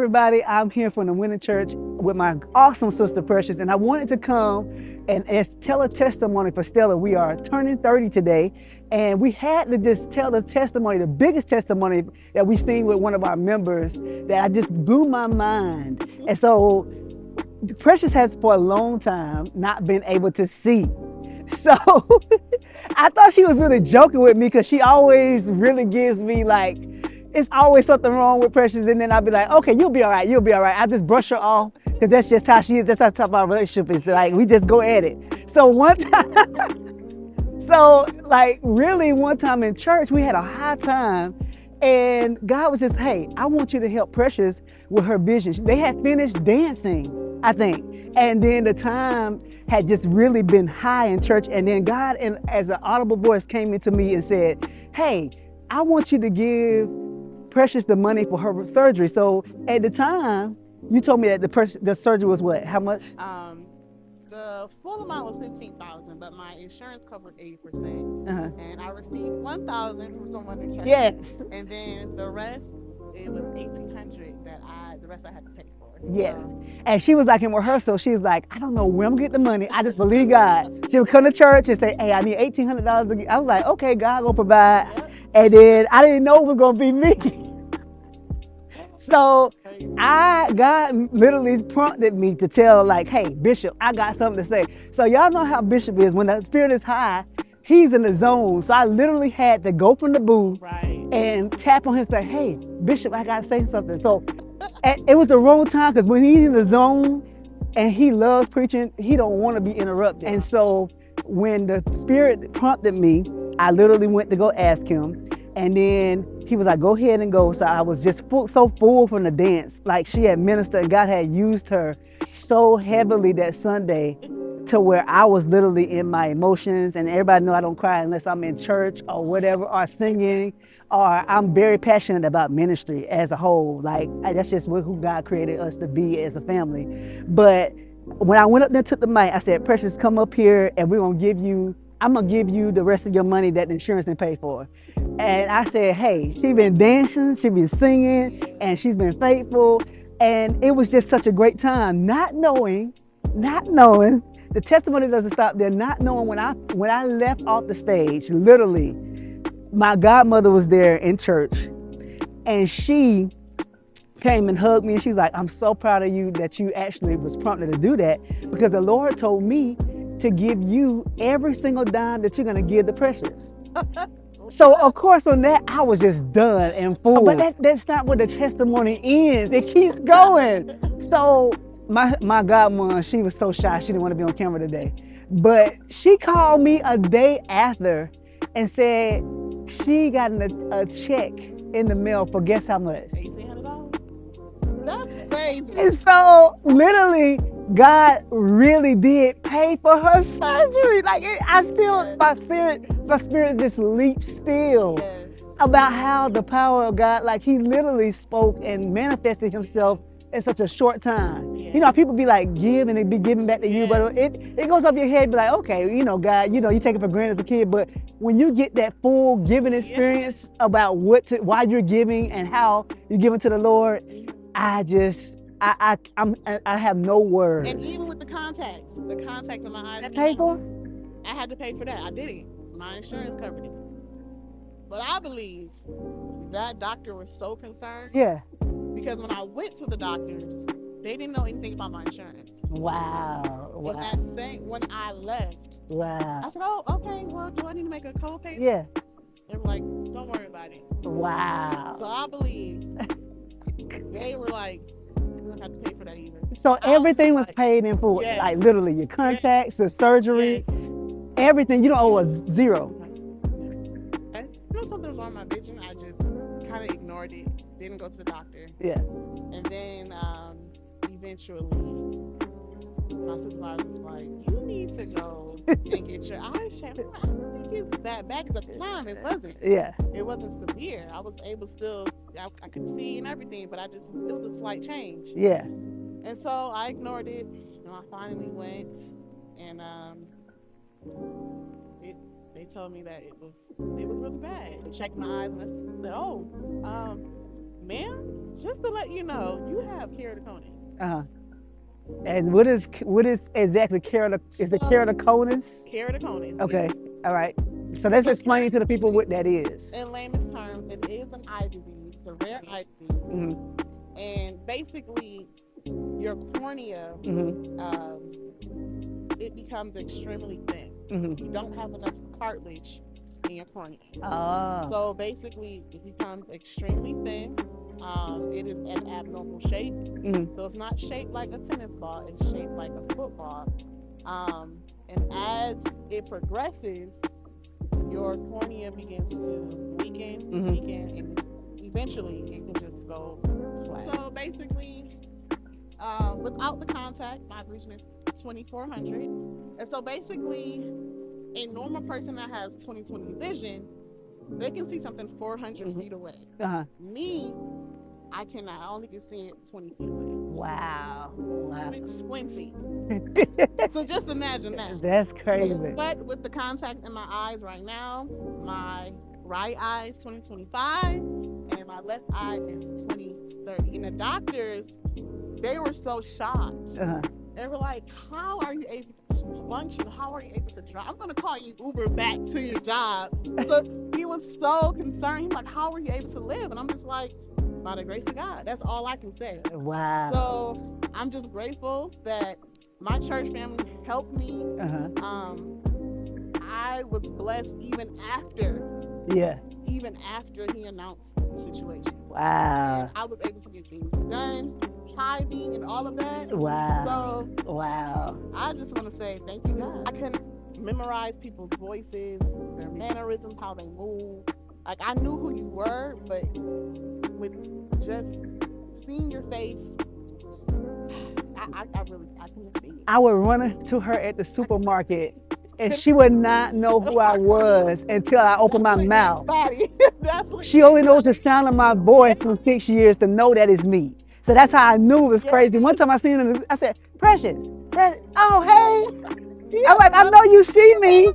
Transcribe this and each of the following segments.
everybody. I'm here from the Winning Church with my awesome sister Precious, and I wanted to come and tell a testimony for Stella. We are turning 30 today, and we had to just tell the testimony, the biggest testimony that we've seen with one of our members that I just blew my mind. And so Precious has for a long time not been able to see. So I thought she was really joking with me because she always really gives me like, it's always something wrong with Precious, and then I'll be like, okay, you'll be all right, you'll be all right. I just brush her off because that's just how she is. That's how tough our relationship is. Like, we just go at it. So one time, really one time in church, we had a high time, and God was just, hey, I want you to help Precious with her vision. They had finished dancing, I think, and then the time had just really been high in church, and then God, as an audible voice, came into me and said, hey, I want you to give Precious the money for her surgery. So at the time, you told me that the surgery was what? How much? The full amount was $15,000, but my insurance covered 80%. And I received $1,000 from someone in church. Yes. And then the rest, it was $1,800 the rest I had to pay for. Yeah. And she was like in rehearsal, she was like, I don't know where I'm gonna get the money. I just believe God. She would come to church and say, hey, I need $1,800. I was like, okay, God will provide. Yep. And then I didn't know it was gonna be me. So God literally prompted me to tell, like, hey, Bishop, I got something to say. So y'all know how Bishop is. When the spirit is high, he's in the zone. So I literally had to go from the booth and tap on him and say, hey, Bishop, I gotta say something. So it was the wrong time, because when he's in the zone and he loves preaching, he don't want to be interrupted. And so when the spirit prompted me, I literally went to go ask him. And then he was like, go ahead and go. So I was just so full from the dance. Like, she had ministered, and God had used her so heavily that Sunday to where I was literally in my emotions. And everybody know I don't cry unless I'm in church or whatever, or singing, or I'm very passionate about ministry as a whole. Like, that's just who God created us to be as a family. But when I went up there and took the mic, I said, Precious, come up here and I'm gonna give you the rest of your money that the insurance didn't pay for. And I said, hey, she's been dancing, she's been singing, and she's been faithful. And it was just such a great time, not knowing, the testimony doesn't stop there, not knowing when I left off the stage, literally, my godmother was there in church, and she came and hugged me, and she was like, I'm so proud of you that you actually was prompted to do that, because the Lord told me to give you every single dime that you're gonna give to Precious. So of course on that, I was just done and full. But that's not where the testimony ends. It keeps going. So my godmother, she was so shy, she didn't want to be on camera today. But she called me a day after and said she got a check in the mail for guess how much? $1,800? That's crazy. And so literally, God really did pay for her surgery. Like, my spirit just leaps still about how the power of God, like, he literally spoke and manifested himself in such a short time. You know, people be like, give, and it be given back to you, but it goes up your head, be like, okay, you know, God, you know, you take it for granted as a kid, but when you get that full giving experience about why you're giving and how you're giving to the Lord, I have no words. And even with the contacts in my eyes. That paid for? I had to pay for that. I did it. My insurance covered it. But I believe that doctor was so concerned. Yeah. Because when I went to the doctors, they didn't know anything about my insurance. Wow. And when I left, I said, oh, okay, well, do I need to make a copay? Yeah. They were like, don't worry about it. Wow. So I believe they were like, you don't have to pay for that either. So everything was paid in full. Yes. Like, literally, your contacts, the surgery, everything. You don't owe us zero. I knew something was wrong with my vision. I just kind of ignored it. Didn't go to the doctor. Yeah. And then eventually, my supervisor was like, you need to go and get your eyes checked. I don't think it's that bad, because at the time it wasn't. Yeah. It wasn't severe. I was able I could see and everything, but it was a slight change. Yeah. And so I ignored it. I finally went, and they told me that it was really bad. They checked my eyes, and I said, oh, ma'am, just to let you know, you have keratoconus. Uh-huh. And what is exactly is it So, keratoconus? keratoconus, Okay. yes. All right. So let's So explain to the people what that keratoconus, is. in layman's terms, it is an eye disease. It's a rare eye disease, Mm-hmm. and basically, your cornea, Mm-hmm. it becomes extremely thin. Mm-hmm. You don't have enough cartilage in your cornea. Oh. So basically, it becomes extremely thin. It is an abnormal shape. Mm-hmm. So it's not shaped like a tennis ball, it's shaped like a football. And as it progresses, your cornea begins to weaken, Mhm. weaken, and eventually it can just go flat. So basically, without the contacts, my vision is 2400. And so basically, a normal person that has 20/20 vision, they can see something 400 Mhm. feet away. Uh-huh. Me, I cannot. I only can see it 20 feet away. Wow. Wow. With squinty. So just imagine that. That's crazy. But with the contact in my eyes right now, my right eye is 20/25 and my left eye is 20/30. And the doctors, they were so shocked. Uh-huh. They were like, how are you able to function? How are you able to drive? I'm going to call you Uber back to your job. So he was so concerned. He's like, how are you able to live? And I'm just like, by the grace of God. That's all I can say. Wow. So I'm just grateful that my church family helped me. Uh-huh. I was blessed even after Yeah. he announced the situation. Wow. And I was able to get things done, tithing and all of that. Wow. So Wow. I just want to say thank you, God. I couldn't memorize people's voices, their mannerisms, how they move. Like I knew who you were, but with just seeing your face, I couldn't see you. I would run to her at the supermarket and she would not know who I was until I opened my mouth. She only knows the sound of my voice from 6 years to know that it's me. So that's how I knew it was crazy. One time I seen her, I said, Precious, oh hey. I'm like, I know you see me.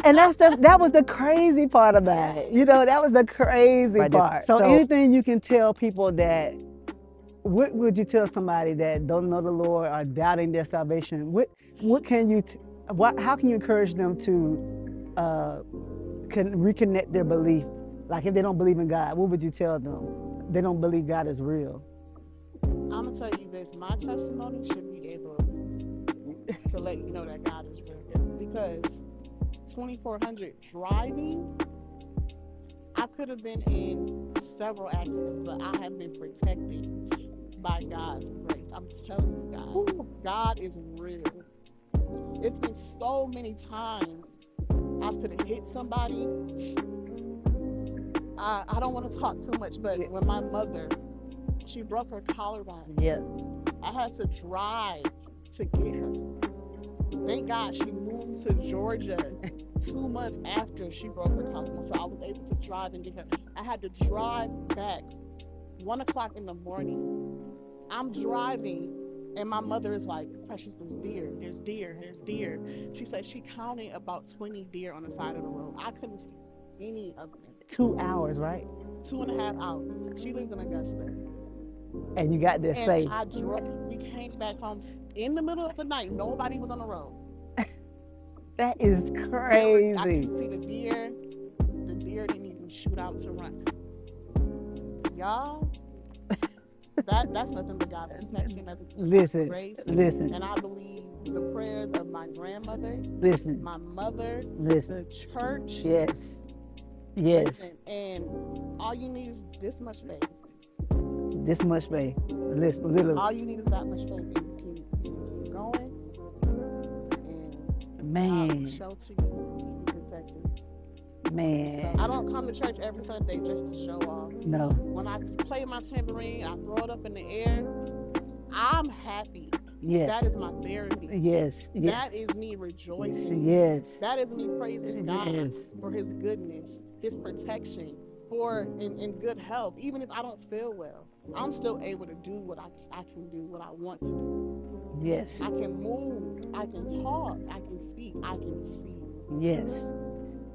And that was the crazy part about it. You know, that was the crazy part. So anything you can tell people that, what would you tell somebody that don't know the Lord or doubting their salvation? What can you, how can you encourage them to can reconnect their belief? Like if they don't believe in God, what would you tell them? They don't believe God is real. I'm gonna tell you this, my testimony should be able to let you know that God is real. Because 2400 driving, I could have been in several accidents, but I have been protected by God's grace. I'm telling you, God is real. It's been so many times I could have hit somebody. I don't want to talk too much, but when my mother, she broke her collarbone. Yeah. I had to drive to get her. Thank God she moved to Georgia 2 months after she broke her collarbone, so I was able to drive and get her. I had to drive back 1 o'clock in the morning. I'm driving, and my mother is like, Precious, there's deer. She said she counted about 20 deer on the side of the road. I couldn't see any of them. 2 hours, right? 2.5 hours. She lives in Augusta. And you got there safe. I drove. We came back home in the middle of the night. Nobody was on the road. That is crazy. I could see the deer. The deer didn't even shoot out to run. Y'all, that's nothing but God's protection. Listen, grace. listen. And I believe the prayers of my grandmother, listen, my mother, listen, the church. Yes, yes. Listen, and all you need is this much faith. This much faith. Listen, literally. All you need is that much faith, and you keep going. And man, God will show to you, be protected. Man. So I don't come to church every Sunday just to show off. No. When I play my tambourine, I throw it up in the air. I'm happy. Yes. That is my therapy. Yes. Yes. That is me rejoicing. Yes. That is me praising God Yes. for His goodness, His protection, for in good health. Even if I don't feel well, I'm still able to do what I can do, what I want to do. Yes. I can move. I can talk. I can speak. I can see. Yes.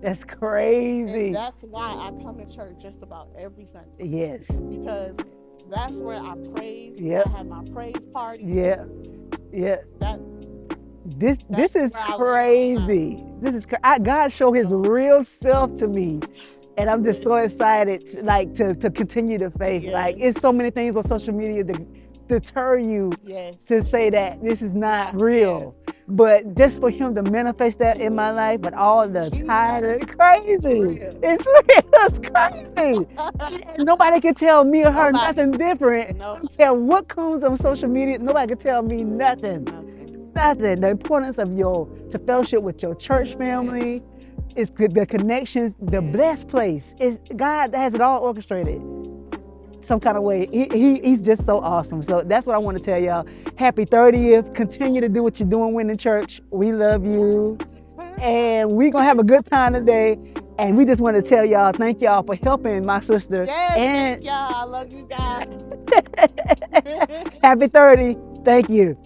That's crazy. And that's why I come to church just about every Sunday. Yes. Because That's where I praise. Yep. I have my praise party. Yeah. Yeah. That This That's is where I live. crazy. God showed His real self to me, and I'm just so excited, to continue the faith. Yes. Like it's so many things on social media that deter you yes. to say that this is not Not real. But just for Him to manifest that in my life, but all the Jesus. titles, crazy. Real. It's real. It's crazy. Nobody can tell me or her Nobody. nothing different. No. I don't care what comes on social media. Nobody can tell me nothing. Nothing. The importance of to fellowship with your church family, is the connections, the blessed place. Is God has it all orchestrated some kind of way. He's just so awesome. So that's what I want to tell y'all. Happy 30th. Continue to do what you're doing, Winning Church. We love you. And we're going to have a good time today. And we just want to tell y'all, thank y'all for helping my sister. Yes, And thank y'all. I love you guys. happy 30. Thank you.